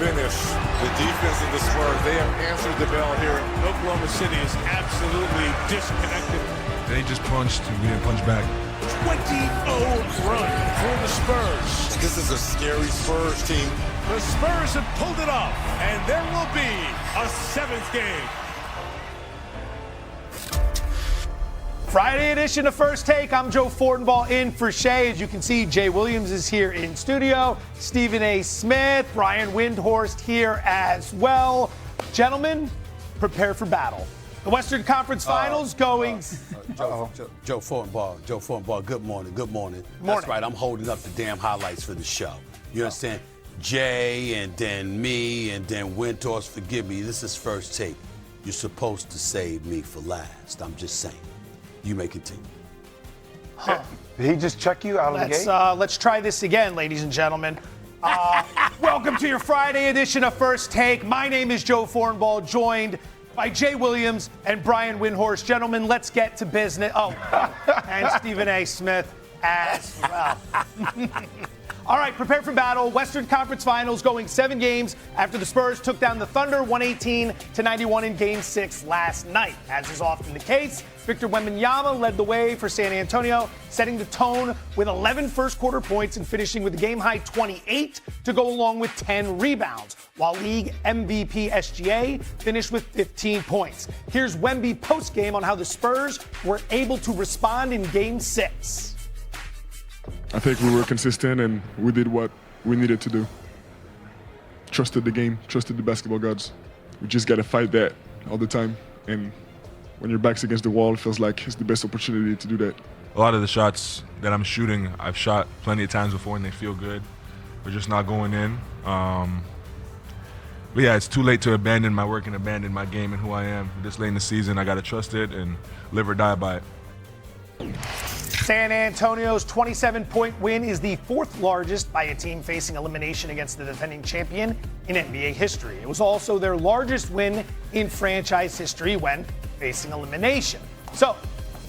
finish. The defense of the Spurs, they have answered the bell here. Oklahoma City is absolutely disconnected. They just punched, and we didn't punch back. 20-0 run for the Spurs. This is a scary Spurs team. The Spurs have pulled it off, and there will be a 7th game. Friday edition of First Take. I'm Joe Fortenbaugh in for Shay. As you can see, Jay Williams is here in studio. Stephen A. Smith, Brian Windhorst here as well. Gentlemen, prepare for battle. The Western Conference Finals going. Joe Fortenbaugh, good morning. That's right, I'm holding up the damn highlights for the show. You understand? Jay and then me and then Windhorst, forgive me, this is First Take. You're supposed to save me for last. I'm just saying. You may continue. Did he just check you out of the gate? Let's try this again, ladies and gentlemen. Welcome to your Friday edition of First Take. My name is Joe Fortenbaugh, joined by Jay Williams and Brian Windhorst. Gentlemen, let's get to business. Oh, and Stephen A. Smith as well. All right, prepare for battle. Western Conference Finals going 7 games after the Spurs took down the Thunder 118-91 in Game 6 last night. As is often the case, Victor Wembanyama led the way for San Antonio, setting the tone with 11 first-quarter points and finishing with a game-high 28 to go along with 10 rebounds, while league MVP SGA finished with 15 points. Here's Wemby post-game on how the Spurs were able to respond in Game 6. I think we were consistent and we did what we needed to do. Trusted the game, trusted the basketball gods. We just got to fight that all the time. And when your back's against the wall, it feels like it's the best opportunity to do that. A lot of the shots that I'm shooting, I've shot plenty of times before and they feel good. We're just not going in. But yeah, it's too late to abandon my work and abandon my game and who I am. This late in the season, I got to trust it and live or die by it. San Antonio's 27-point win is the 4th largest by a team facing elimination against the defending champion in NBA history. It was also their largest win in franchise history when facing elimination. So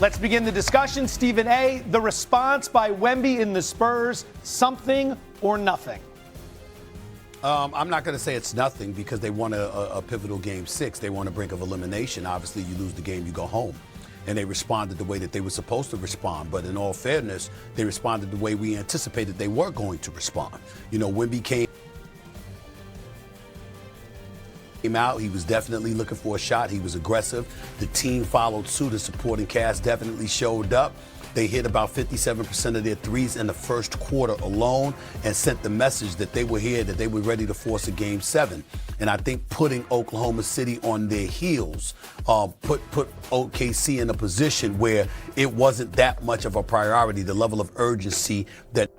let's begin the discussion. Stephen A., the response by Wemby in the Spurs, something or nothing? I'm not going to say it's nothing because they won a pivotal Game 6. They were on the brink of elimination. Obviously, you lose the game, you go home. And they responded the way that they were supposed to respond. But in all fairness, they responded the way we anticipated they were going to respond. You know, Wemby came out. He was definitely looking for a shot. He was aggressive. The team followed suit. The supporting cast definitely showed up. They hit about 57% of their threes in the first quarter alone and sent the message that they were here, that they were ready to force a Game 7. And I think putting Oklahoma City on their heels put OKC in a position where it wasn't that much of a priority, the level of urgency that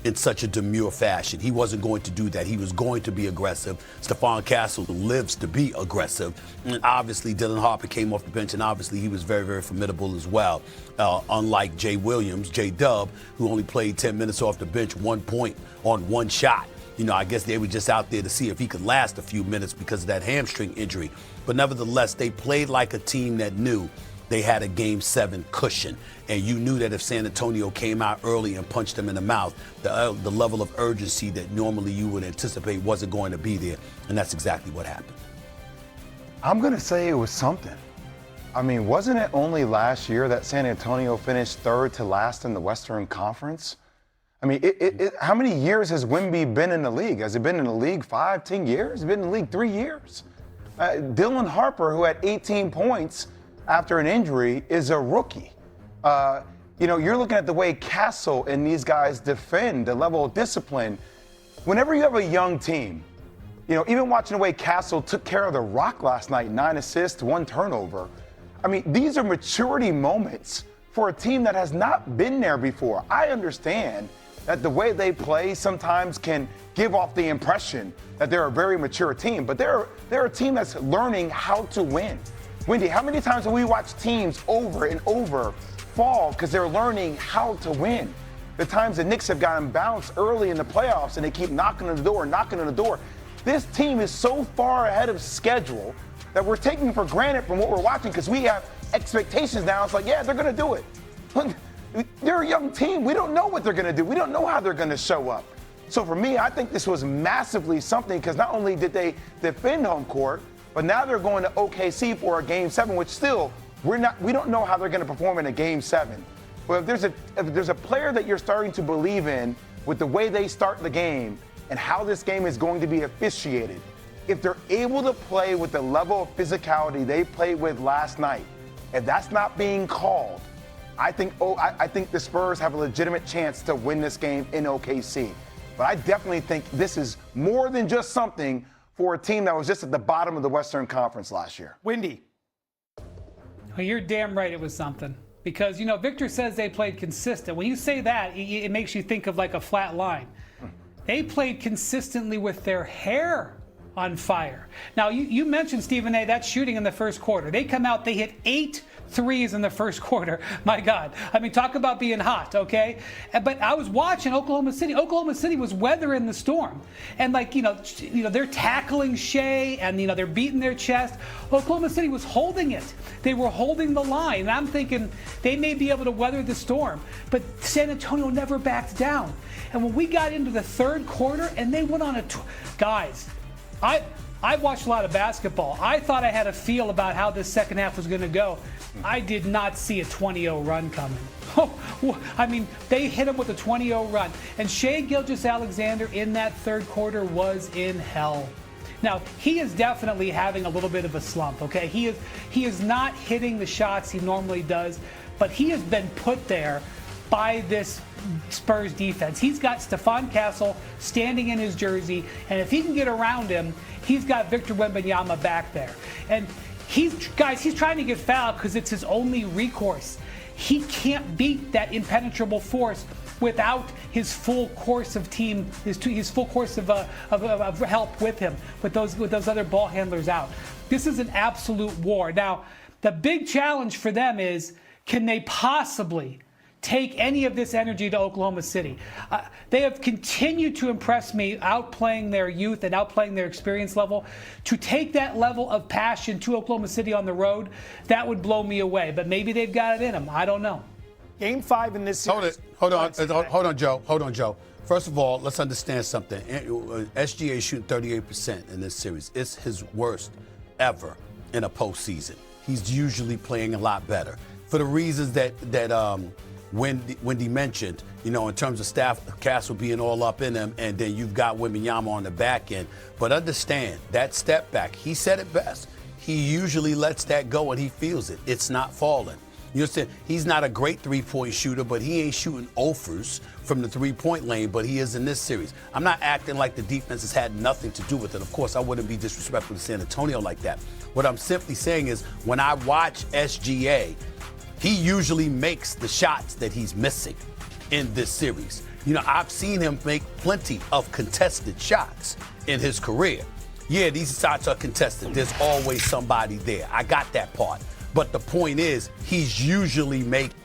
in such a demure fashion. He wasn't going to do that. He was going to be aggressive. Stephon Castle lives to be aggressive. And obviously, Dylan Harper came off the bench, and obviously he was very, very formidable as well. Unlike Jay Williams, J-Dub, who only played 10 minutes off the bench, 1 point on 1 shot. You know, I guess they were just out there to see if he could last a few minutes because of that hamstring injury. But nevertheless, they played like a team that knew they had a Game 7 cushion. And you knew that if San Antonio came out early and punched them in the mouth, the level of urgency that normally you would anticipate wasn't going to be there. And that's exactly what happened. I'm going to say it was something. I mean, wasn't it only last year that San Antonio finished 3rd to last in the Western Conference? I mean, how many years has Wemby been in the league? Has he been in the league 5, 10 years? He's been in the league 3 years. Dylan Harper, who had 18 points after an injury, is a rookie. You know, you're looking at the way Castle and these guys defend, the level of discipline. Whenever you have a young team, you know, even watching the way Castle took care of the Rock last night, 9 assists, 1 turnover, I mean, these are maturity moments for a team that has not been there before. I understand that the way they play sometimes can give off the impression that they're a very mature team, but they're a team that's learning how to win. Wendy, how many times have we watched teams over and over fall because they're learning how to win? The times the Knicks have gotten bounced early in the playoffs and they keep knocking on the door. This team is so far ahead of schedule that we're taking for granted from what we're watching because we have expectations now. It's like, yeah, they're going to do it. They're a young team. We don't know what they're going to do. We don't know how they're going to show up. So for me, I think this was massively something because not only did they defend home court, but now they're going to OKC for a Game 7, which still we don't know how they're going to perform in a Game 7. But if there's a player that you're starting to believe in with the way they start the game and how this game is going to be officiated, if they're able to play with the level of physicality they played with last night, if that's not being called, I think the Spurs have a legitimate chance to win this game in OKC. But I definitely think this is more than just something for a team that was just at the bottom of the Western Conference last year. Wendy. Well, you're damn right it was something. Because, Victor says they played consistent. When you say that, it makes you think of like a flat line. They played consistently with their hair on fire. Now, you mentioned, Stephen A., that shooting in the first quarter. They come out, they hit 8 threes in the first quarter. My God. I mean, talk about being hot, okay? But I was watching Oklahoma City. Oklahoma City was weathering the storm. And they're tackling Shea and, they're beating their chest. Oklahoma City was holding it. They were holding the line. And I'm thinking they may be able to weather the storm. But San Antonio never backed down. And when we got into the third quarter and they went on guys, I watched a lot of basketball. I thought I had a feel about how this second half was going to go. I did not see a 20-0 run coming. I mean, they hit him with a 20-0 run. And Shai Gilgeous-Alexander in that third quarter was in hell. Now, he is definitely having a little bit of a slump, okay? He is not hitting the shots he normally does, but he has been put there by this Spurs defense. He's got Stephon Castle standing in his jersey, and if he can get around him, he's got Victor Wembanyama back there. And he's trying to get fouled because it's his only recourse. He can't beat that impenetrable force without his full course of team, his full course of help with him, with those other ball handlers out. This is an absolute war. Now, the big challenge for them is, can they possibly take any of this energy to Oklahoma City? They have continued to impress me, outplaying their youth and outplaying their experience level. To take that level of passion to Oklahoma City on the road, that would blow me away. But maybe they've got it in them. I don't know. Game 5 in this series. Hold on, Joe. First of all, let's understand something. SGA shooting 38% in this series. It's his worst ever in a postseason. He's usually playing a lot better. For the reasons that Wendy mentioned, in terms of staff, Castle being all up in him, and then you've got Wembanyama on the back end. But understand, that step back, he said it best. He usually lets that go and he feels it. It's not falling. You understand? He's not a great three-point shooter, but he ain't shooting offers from the three-point lane, but he is in this series. I'm not acting like the defense has had nothing to do with it. Of course, I wouldn't be disrespectful to San Antonio like that. What I'm simply saying is, when I watch SGA, he usually makes the shots that he's missing in this series. I've seen him make plenty of contested shots in his career. Yeah, these shots are contested. There's always somebody there. I got that part. But the point is, he's usually making